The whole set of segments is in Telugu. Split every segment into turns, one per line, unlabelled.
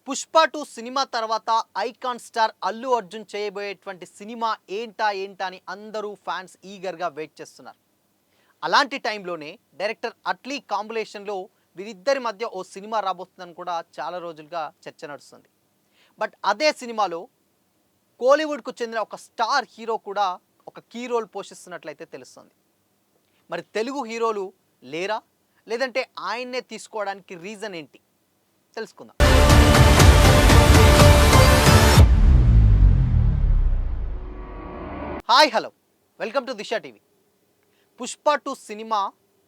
పుష్ప 2 సినిమా తర్వాత ఐకాన్ స్టార్ అల్లు అర్జున్ చేయబోయేటువంటి సినిమా ఏంటా అని అందరూ ఫ్యాన్స్ ఈగర్గా వెయిట్ చేస్తున్నారు. అలాంటి టైంలోనే డైరెక్టర్ అట్లీ కాంబినేషన్లో వీరిద్దరి మధ్య ఓ సినిమా రాబోతుందని కూడా చాలా రోజులుగా చర్చ నడుస్తుంది. బట్ అదే సినిమాలో కోలీవుడ్కు చెందిన ఒక స్టార్ హీరో కూడా ఒక కీ రోల్ పోషిస్తున్నట్లయితే తెలుస్తుంది. మరి తెలుగు హీరోలు లేరా, లేదంటే ఆయన్నే తీసుకోవడానికి రీజన్ ఏంటి తెలుసుకుందాం. Hi hello, welcome to Disha TV. Pushpa 2 cinema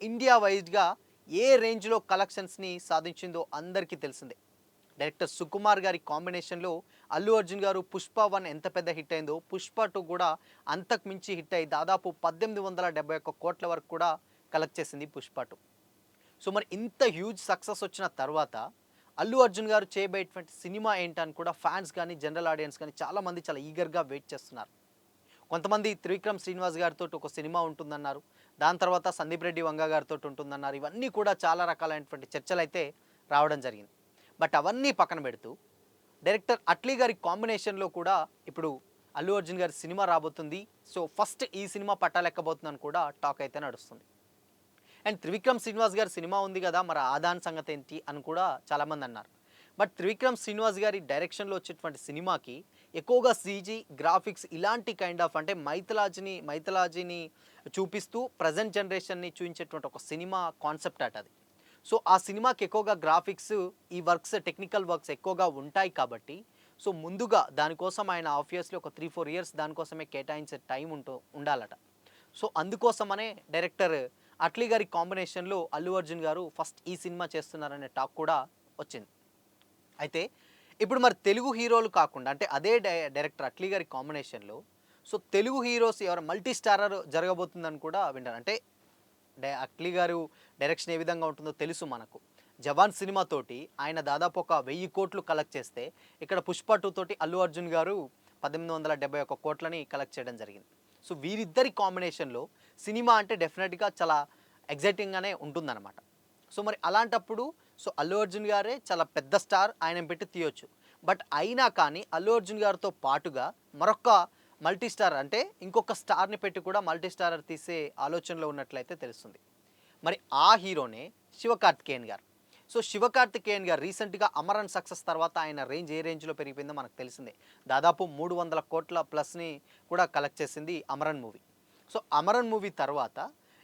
India వైజ్గా ఏ రేంజ్లో కలెక్షన్స్ని సాధించిందో అందరికీ తెలిసిందే. డైరెక్టర్ సుకుమార్ గారి కాంబినేషన్లో అల్లు అర్జున్ గారు పుష్ప 1 ఎంత పెద్ద హిట్ అయిందో పుష్ప 2 కూడా అంతకు మించి హిట్ అయ్యి దాదాపు 1871 కోట్ల వరకు కూడా కలెక్ట్ చేసింది పుష్ప 2. సో మరి ఇంత హ్యూజ్ సక్సెస్ వచ్చిన తర్వాత అల్లు అర్జున్ గారు చేయబోయేటువంటి సినిమా ఏంటని కూడా ఫ్యాన్స్ కానీ జనరల్ ఆడియన్స్ కానీ చాలామంది చాలా ఈగర్గా వెయిట్ చేస్తున్నారు. కొంతమంది త్రివిక్రమ్ శ్రీనివాస్ గారితో ఒక సినిమా ఉంటుందన్నారు, దాని తర్వాత సందీప్ రెడ్డి వంగ గారితో ఉంటుందన్నారు. ఇవన్నీ కూడా చాలా రకాలైనటువంటి చర్చలు అయితే రావడం జరిగింది. బట్ అవన్నీ పక్కన పెడుతూ డైరెక్టర్ అట్లీ గారి కాంబినేషన్లో కూడా ఇప్పుడు అల్లు అర్జున్ గారి సినిమా రాబోతుంది. సో ఫస్ట్ ఈ సినిమా పట్టాలెక్కబోతుందని కూడా టాక్ అయితే నడుస్తుంది. అండ్ త్రివిక్రమ్ శ్రీనివాస్ గారి సినిమా ఉంది కదా, మరి ఆదాన్ సంగతి ఏంటి అని కూడా చాలామంది అన్నారు. బట్ త్రివిక్రమ్ శ్రీనివాస్ గారి డైరెక్షన్లో వచ్చేటువంటి సినిమాకి ఎక్కువగా సీజీ గ్రాఫిక్స్ ఇలాంటి కైండ్ ఆఫ్ అంటే మైథలాజీని చూపిస్తూ ప్రజెంట్ జనరేషన్ని చూపించేటువంటి ఒక సినిమా కాన్సెప్ట్ అట అది. సో ఆ సినిమాకి ఎక్కువగా గ్రాఫిక్స్ ఈ వర్క్స్ టెక్నికల్ వర్క్స్ ఎక్కువగా ఉంటాయి కాబట్టి సో ముందుగా దానికోసం ఆయన ఆబ్వియస్లీ ఒక 3-4 ఇయర్స్ దానికోసమే కేటాయించే టైం ఉండాలట. సో అందుకోసమనే డైరెక్టర్ అట్లీ గారి కాంబినేషన్లో అల్లు అర్జున్ గారు ఫస్ట్ ఈ సినిమా చేస్తున్నారనే టాక్ కూడా వచ్చింది. అయితే ఇప్పుడు మరి తెలుగు హీరోలు కాకుండా అంటే అదే డైరెక్టర్ అట్లీ గారి కాంబినేషన్లో సో తెలుగు హీరోస్ ఎవరు మల్టీ స్టారర్ జరగబోతుందని కూడా వింటారు. అంటే అట్లీ గారు డైరెక్షన్ ఏ విధంగా ఉంటుందో తెలుసు మనకు. జవాన్ సినిమాతోటి ఆయన దాదాపు ఒక 1000 కోట్లు కలెక్ట్ చేస్తే ఇక్కడ పుష్ప 2 తోటి అల్లు అర్జున్ గారు 1871 కోట్లని కలెక్ట్ చేయడం జరిగింది. సో వీరిద్దరి కాంబినేషన్లో సినిమా అంటే డెఫినెట్గా చాలా ఎగ్జైటింగ్గానే ఉంటుందన్నమాట. సో మరి అలాంటప్పుడు సో అల్లు అర్జున్ గారే చాలా పెద్ద స్టార్, ఆయన పెట్టి తీయొచ్చు. బట్ అయినా కానీ అల్లు అర్జున్ గారితో పాటుగా మరొక మల్టీ స్టార్ అంటే ఇంకొక స్టార్ని పెట్టి కూడా మల్టీ స్టారర్ తీసే ఆలోచనలో ఉన్నట్లయితే తెలుస్తుంది. మరి ఆ హీరోనే శివకార్తికేయన్ గారు. సో శివకార్తికేయన్ గారు రీసెంట్గా అమరన్ సక్సెస్ తర్వాత ఆయన రేంజ్ ఏ రేంజ్లో పెరిగిపోయిందో మనకు తెలిసిందే. దాదాపు 300 కోట్ల ప్లస్ని కూడా కలెక్ట్ చేసింది Amaran movie. So Amaran movie తర్వాత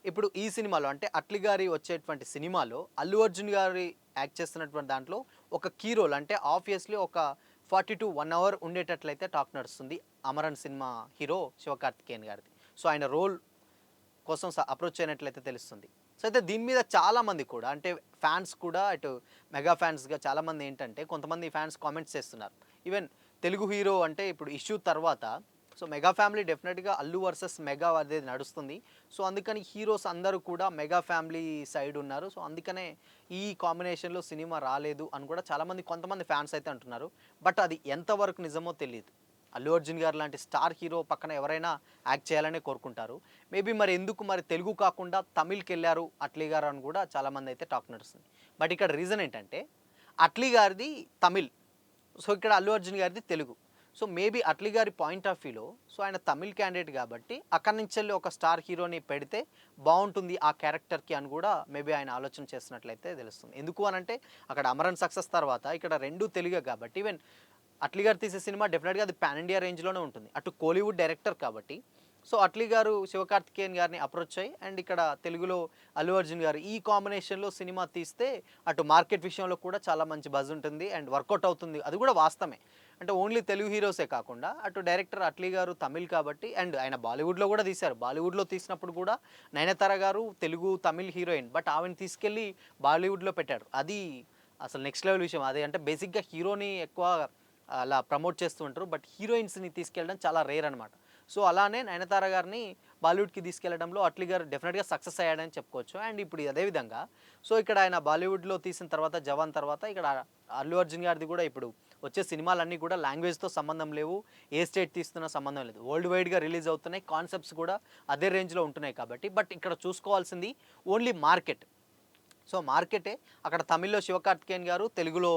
ఇప్పుడు ఈ సినిమాలో అంటే అట్లీ గారి వచ్చేటువంటి సినిమాలో అల్లు అర్జున్ గారి యాక్ట్ చేస్తున్నటువంటి దాంట్లో ఒక కీ రోల్ అంటే ఆబ్వియస్లీ ఒక 40 to 1 hour ఉండేటట్లయితే టాక్ నడుస్తుంది అమరన్ సినిమా హీరో శివకార్తికేయన్ గారిది. సో ఆయన రోల్ కోసం అప్రోచ్ అయినట్లయితే తెలుస్తుంది. సో అయితే దీని మీద చాలామంది కూడా అంటే ఫ్యాన్స్ కూడా ఇటు మెగా ఫ్యాన్స్గా చాలామంది ఏంటంటే కొంతమంది ఫ్యాన్స్ కామెంట్స్ చేస్తున్నారు. ఈవెన్ తెలుగు హీరో అంటే ఇప్పుడు ఇష్యూ తర్వాత సో మెగా ఫ్యామిలీ డెఫినెట్గా అల్లు వర్సెస్ మెగా అనేది నడుస్తుంది. సో అందుకని హీరోస్ అందరూ కూడా మెగా ఫ్యామిలీ సైడ్ ఉన్నారు. సో అందుకనే ఈ కాంబినేషన్లో సినిమా రాలేదు అని కూడా కొంతమంది ఫ్యాన్స్ అయితే అంటున్నారు. బట్ అది ఎంతవరకు నిజమో తెలియదు. అల్లు అర్జున్ గారు లాంటి స్టార్ హీరో పక్కన ఎవరైనా యాక్ట్ చేయాలనే కోరుకుంటారు. మేబీ మరి ఎందుకు మరి తెలుగు కాకుండా తమిళ్కి వెళ్ళారు అట్లీ గారు అని కూడా చాలామంది అయితే టాక్ నడుస్తుంది. బట్ ఇక్కడ రీజన్ ఏంటంటే అట్లీ గారిది తమిళ్, సో ఇక్కడ అల్లు అర్జున్ గారిది తెలుగు. సో మేబీ అట్లీ గారి పాయింట్ ఆఫ్ వ్యూలో సో ఆయన తమిళ్ క్యాండిడేట్ కాబట్టి అక్కడి నుంచి వెళ్ళి ఒక స్టార్ హీరోని పెడితే బాగుంటుంది ఆ క్యారెక్టర్కి అని కూడా మేబీ ఆయన ఆలోచన చేసినట్లయితే తెలుస్తుంది. ఎందుకు అనంటే అక్కడ అమరన్ సక్సెస్ తర్వాత ఇక్కడ రెండు తెలుగే కాబట్టి ఈవెన్ అట్లీ గారు తీసే సినిమా డెఫినెట్గా అది పాన్ ఇండియా రేంజ్లోనే ఉంటుంది. అటు కోలీవుడ్ డైరెక్టర్ కాబట్టి సో అట్లీ గారు శివకార్తికేయన్ గారిని అప్రోచ్ అయ్యి అండ్ ఇక్కడ తెలుగులో అల్లు అర్జున్ గారు ఈ కాంబినేషన్లో సినిమా తీస్తే అటు మార్కెట్ విషయంలో కూడా చాలా మంచి బజ్ ఉంటుంది అండ్ వర్కౌట్ అవుతుంది. అది కూడా వాస్తవమే. అంటే ఓన్లీ తెలుగు హీరోసే కాకుండా అటు డైరెక్టర్ అట్లీ గారు తమిళ్ కాబట్టి అండ్ ఆయన బాలీవుడ్లో కూడా తీశారు. బాలీవుడ్లో తీసినప్పుడు కూడా నయనతార గారు తెలుగు తమిళ్ హీరోయిన్, బట్ ఆవిడని తీసుకెళ్ళి బాలీవుడ్లో పెట్టాడు. అది అసలు నెక్స్ట్ లెవెల్ విషయం. అది అంటే బేసిక్గా హీరోని ఎక్కువ అలా ప్రమోట్ చేస్తూ ఉంటారు, బట్ హీరోయిన్స్ని తీసుకెళ్ళడం చాలా రేర్ అనమాట. సో అలానే నయనతార గారిని బాలీవుడ్కి తీసుకెళ్లడంలో అట్లీ గారు డెఫినెట్గా సక్సెస్ అయ్యాడని చెప్పుకోవచ్చు. అండ్ ఇప్పుడు అదేవిధంగా సో ఇక్కడ ఆయన బాలీవుడ్లో తీసిన తర్వాత జవాన్ తర్వాత ఇక్కడ అల్లు అర్జున్ గారిది కూడా ఇప్పుడు వచ్చే సినిమాలన్నీ కూడా లాంగ్వేజ్తో సంబంధం లేవు, ఏ స్టేట్ తీస్తున్న సంబంధం లేదు, వరల్డ్ వైడ్గా రిలీజ్ అవుతున్నాయి, కాన్సెప్ట్స్ కూడా అదే రేంజ్లో ఉంటున్నాయి కాబట్టి. బట్ ఇక్కడ చూసుకోవాల్సింది ఓన్లీ మార్కెట్. సో మార్కెటే అక్కడ తమిళ్లో శివకార్తికేయన్ గారు, తెలుగులో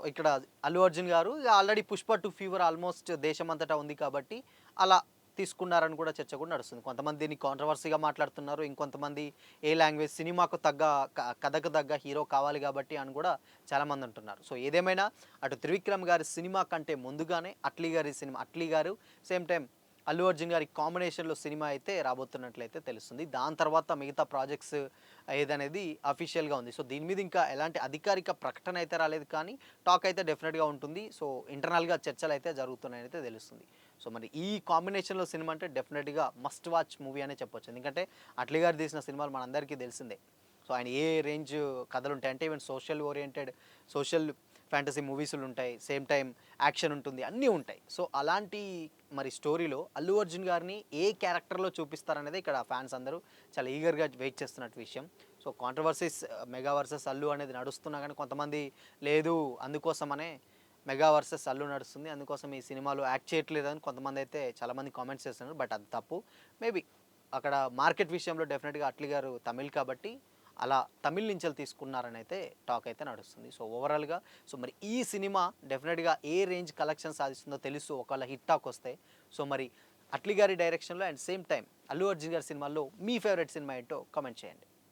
ఇక్కడ అల్లు అర్జున్ గారు ఆల్రెడీ పుష్ప 2 ఫీవర్ ఆల్మోస్ట్ దేశమంతటా ఉంది కాబట్టి అలా తీసుకున్నారని కూడా చర్చ కూడా నడుస్తుంది. కొంతమంది దీన్ని కాంట్రవర్సీగా మాట్లాడుతున్నారు. ఇంకొంతమంది ఏ లాంగ్వేజ్ సినిమాకు తగ్గ కథకు తగ్గ హీరో కావాలి కాబట్టి అని కూడా చాలామంది అంటున్నారు. సో ఏదేమైనా అటు త్రివిక్రమ్ గారి సినిమా కంటే ముందుగానే అట్లీ గారు సేమ్ టైం అల్లు అర్జున్ గారి కాంబినేషన్‌లో సినిమా అయితే రాబోతున్నట్లయితే తెలుస్తుంది. దాని తర్వాత మిగతా ప్రాజెక్ట్స్ ఏదనేది అఫీషియల్‌గా ఉంది. సో దీని మీద ఇంకా ఎలాంటి అధికారిక ప్రకటన అయితే రాలేదు కానీ టాక్ అయితే డెఫినెట్‌గా ఉంటుంది. సో ఇంటర్నల్‌గా చర్చలైతే జరుగుతున్నాయనైతే తెలుస్తుంది. సో మరి ఈ కాంబినేషన్‌లో సినిమా అంటే డెఫినెట్‌గా మస్ట్ వాచ్ మూవీ అనే చెప్పొచ్చు. ఎందుకంటే అట్లీ గారు తీసిన సినిమాలు మనందరికీ తెలిసిందే. సో ఆయన ఏ రేంజ్ కథలుంటాయి అంటే even social oriented, social fantasy మూవీసులుంటాయి. సేమ్ టైమ్ యాక్షన్ ఉంటుంది. అన్నీ ఉంటాయి. సో అలాంటి మరి స్టోరీలో అల్లు అర్జున్ గారిని ఏ క్యారెక్టర్‌లో చూపిస్తారనేది ఇక్కడ ఫ్యాన్స్ అందరూ చాలా ఈగర్‌గా వెయిట్ చేస్తున్నట్టు విషయం. So controversies mega versus Allu అనేది నడుస్తున్నా గానీ కొంతమంది లేదు అందుకోసమనే మెగా వర్సెస్ అల్లు నడుస్తుంది. అందుకోసం ఈ సినిమాలో యాక్ట్ చేయట్లేదని కొంతమందైతే చాలామంది కామెంట్స్ చేస్తున్నారు. బట్ అది తప్పు. మేబీ అక్కడ మార్కెట్ విషయంలో డెఫినెట్‌గా అట్లీ గారు తమిళ్ కాబట్టి అలా తమిళ్ నుంచెల్లి తీసుకున్నారని అయితే టాక్ అయితే నడుస్తుంది. సో ఓవరాల్‌గా సో మరి ఈ సినిమా డెఫినెట్‌గా ఏ రేంజ్ కలెక్షన్ సాధిస్తుందో తెలుసు ఒకవేళ హిట్ టాక్ వస్తే. సో మరి అట్లీ గారి డైరెక్షన్‌లో and same time Allu Arjun గారి సినిమాల్లో మీ ఫేవరెట్ సినిమా ఏంటో కామెంట్ చేయండి.